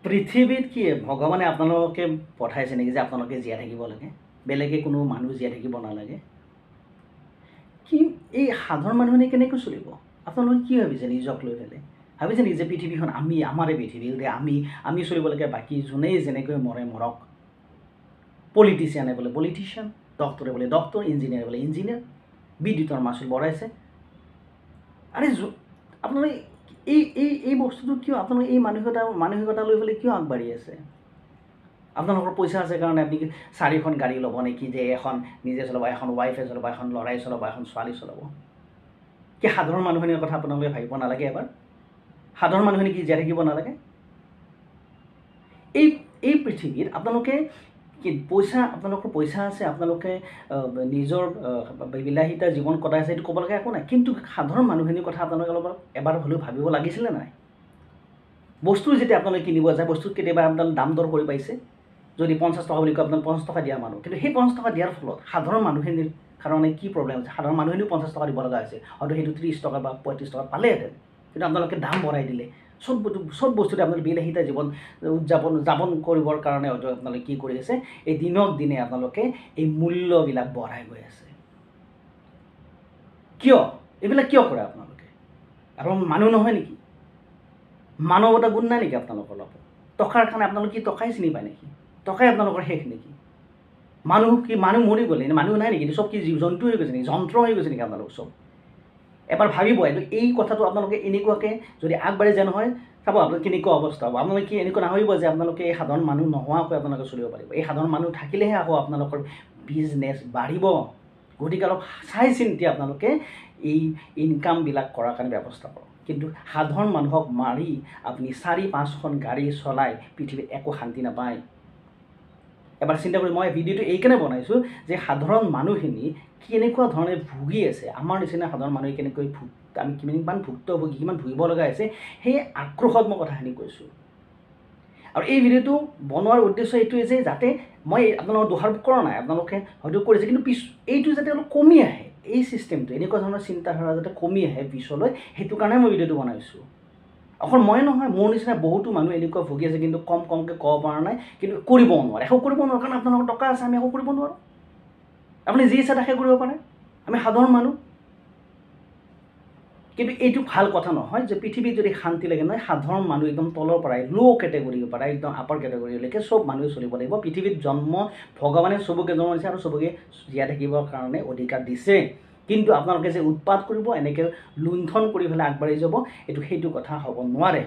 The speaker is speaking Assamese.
পৃথিৱীত কি ভগৱানে আপোনালোকে পঠাইছে নেকি যে আপোনালোকে জীয়াই থাকিব লাগে, বেলেগে কোনো মানুহ জীয়াই থাকিব নালাগে? কি এই সাধাৰণ মানুহে কেনেকৈ চলিব? আপোনালোকে কি ভাবিছে নিজক লৈ পেলাই? ভাবিছে নেকি যে পৃথিৱীখন আমাৰে পৃথিৱী, যে আমি চলিব লাগে, বাকী যোনেই যেনেকৈ মৰে মৰক? পলিটিচিয়ানে বোলে পলিটিচিয়ান, ডক্টৰে বোলে ডক্টৰ, ইঞ্জিনিয়াৰে বোলে ইঞ্জিনিয়াৰ, বিদ্যুতৰ মাচুল বঢ়াইছে। আৰে আপোনালোকে এই বস্তুটো কিয়, আপোনালোকে এই মানসিকতা লৈ পেলাই কিয় আগবাঢ়ি আছে? আপোনালোকৰ পইচা আছে কাৰণে আপুনি 4খন গাড়ী ল'ব নেকি, যে এখন নিজে চলাব, এখন ৱাইফে চলাব, এখন ল'ৰাই চলাব, এখন ছোৱালী চলাব? কি সাধাৰণ মানুহখিনিৰ কথা আপোনালোকে ভাবিব নালাগে এবাৰ? সাধাৰণ মানুহখিনি কি জীয়াই থাকিব নালাগে? এই পৃথিৱীত আপোনালোকে কি আপোনালোকৰ পইচা আছে, আপোনালোকে নিজৰ বিলাসিতা জীৱন কটাইছে, এইটো ক'ব লগা একো নাই, কিন্তু সাধাৰণ মানুহখিনিৰ কথা আপোনালোকে অলপ এবাৰ হ'লেও ভাবিব লাগিছিলে নাই? বস্তু যেতিয়া আপোনালোকে কিনিব যায়, বস্তুত কেতিয়াবা আপোনালোকে দাম দৰ কৰি পাইছে? যদি 50 টকা বুলি কয়, আপোনালোকে 50 টকা দিয়া মানুহ, কিন্তু সেই 50 টকা দিয়াৰ ফলত সাধাৰণ মানুহখিনিৰ কাৰণে কি প্ৰব্লেম হৈছে? সাধাৰণ মানুহখিনিও 50 টকা দিব লগা হৈছে, হয়তো সেইটো 30 টকা বা 35 টকা পালেহেঁতেন, কিন্তু আপোনালোকে দাম বঢ়াই দিলে। চব বস্তুতে আপোনালোকে বিলাসিতা জীৱন যাপন কৰিবৰ কাৰণে হয়তো আপোনালোকে কি কৰি আছে, এই দিনক দিনে আপোনালোকে এই মূল্যবিলাক বঢ়াই গৈ আছে। কিয় এইবিলাক কিয় কৰে আপোনালোকে? আৰু মানুহ নহয় নেকি? মানৱতা গুণ নাই নেকি আপোনালোকৰ লগত? টকাৰ কাৰণে আপোনালোকে কি টকাই চিনি পায় নেকি? টকাই আপোনালোকৰ শেষ নেকি? মানুহ মৰি গ'লে, মানুহ নাই নেকি? চব কি জীৱ জন্তু হৈ গৈছে নেকি? যন্ত্ৰ হৈ গৈছে নেকি আপোনালোক চব? এবাৰ ভাবিব, এই কথাটো আপোনালোকে এনেকুৱাকৈ যদি আগবাঢ়ি যায় নহয়, চাব আপোনালোকে কেনেকুৱা অৱস্থা হ'ব। আপোনালোকে এনেকুৱা নাভাবিব যে আপোনালোকে এই সাধাৰণ মানুহ নোহোৱাকৈ আপোনালোকে চলিব পাৰিব। এই সাধাৰণ মানুহ থাকিলেহে আকৌ আপোনালোকৰ বিজনেছ বাঢ়িব। গতিকে অলপ চাই চিন্তি আপোনালোকে এই ইনকামবিলাক কৰাৰ কাৰণে ব্যৱস্থা কৰক। কিন্তু সাধাৰণ মানুহক মাৰি আপুনি 4-5খন গাড়ী চলাই পৃথিৱীত একো শান্তি নাপায়। এবাৰ চিন্তা কৰি, মই ভিডিঅ'টো এইকাৰণে বনাইছোঁ যে সাধাৰণ মানুহখিনি কেনেকুৱা ধৰণে ভুগি আছে, আমাৰ নিচিনা সাধাৰণ মানুহে কেনেকৈ আমি কিমান ভুক্তভোগী, কিমান ভুগিব লগা হৈছে, সেই আক্ৰোশত মই কথাখিনি কৈছোঁ। আৰু এই ভিডিঅ'টো বনোৱাৰ উদ্দেশ্য এইটোৱে যে যাতে মই আপোনালোকক দোষাৰোপ কৰা নাই, আপোনালোকে হয়তো কৰিছে, কিন্তু এইটো যাতে অলপ কমি আহে, এই ছিষ্টেমটো, এনেকুৱা ধৰণৰ চিন্তাধাৰা যাতে কমি আহে পিছলৈ, সেইটো কাৰণে মই ভিডিঅ'টো বনাইছোঁ। অকল মই নহয়, মোৰ নিচিনা বহুতো মানুহ এনেকুৱা ভুগি আছে, কিন্তু কমকৈ ক'ব পৰা নাই, কিন্তু কৰিব নোৱাৰে। একো কৰিব নোৱাৰোঁ কাৰণ আপোনালোকৰ টকা আছে, আমি একো কৰিব নোৱাৰোঁ। আপুনি যি ইচ্ছা তাকে কৰিব পাৰে, আমি সাধাৰণ মানুহ। কিন্তু এইটো ভাল কথা নহয় যে পৃথিৱীত যদি শান্তি লাগে নহয়, সাধাৰণ মানুহ একদম তলৰ পৰাই ল' কেটেগৰীৰ পৰা একদম আপাৰ কেটেগৰীলৈকে চব মানুহে চলিব লাগিব। পৃথিৱীত ভগৱানে চবকে জন্ম দিছে আৰু চবকে জীয়াই থাকিবৰ কাৰণে অধিকাৰ দিছে। কিন্তু আপোনালোকে যে উৎপাত কৰিব, এনেকৈ লুণ্ঠন কৰি পেলাই আগবাঢ়ি যাব, সেইটো কথা হ'ব নোৱাৰে।